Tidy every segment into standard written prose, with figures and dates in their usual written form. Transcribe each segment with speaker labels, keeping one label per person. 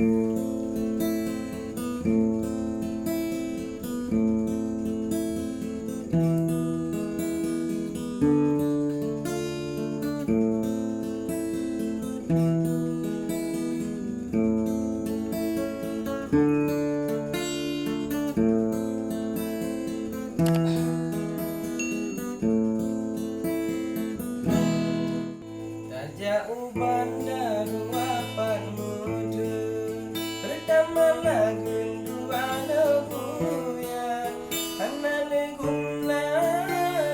Speaker 1: Tak jauh bandar wapan muda, pertama lagu dua lebuya, hana leguna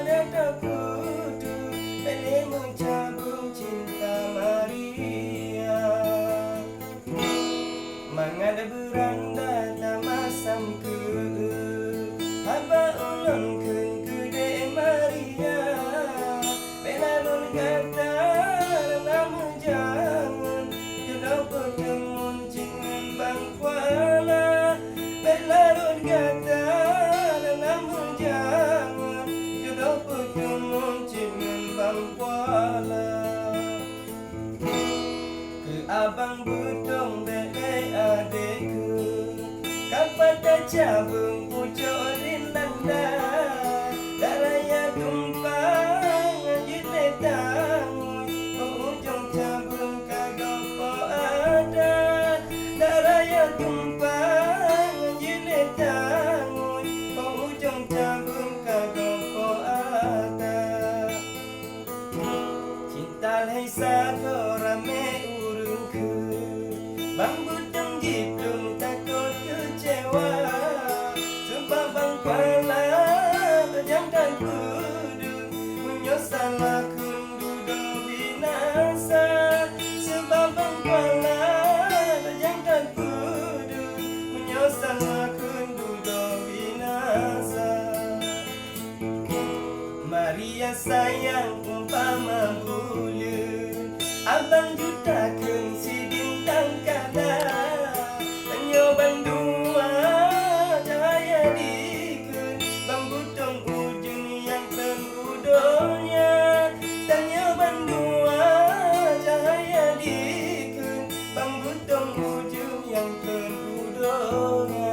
Speaker 1: dada kudu, beli mencabung cinta Maria. Mangada beranda tamasam ke, haba ulun ke de Maria, bela lun kata namu jangan, jodoh pertemuan cingan bang kuala, bela lun kata namu jangan, jodoh pertemuan cingan bang kuala. Ke abang budong bele adekku, kapada cabung pucuk rinanda, daraya tumpang jile tangun, ujung cabung kagopo ada, daraya tumpang jile tangun, ujung cabung kagopo ada. Cinta leisa korame urungku, bang budong gidung takut kecewa, sebab bang kuala terjangkan kudu, menyesal kundu do binasa, sebab bang kuala terjangkan kudu, menyesal kundu do binasa. Maria sayang umpama bulan, abang jutakeun si bintang kada, nyoban dua cahaya dikeun, bang budong ujung yang terudonya, dan nyoban dua cahaya dikeun, bang budong ujung yang terudonya.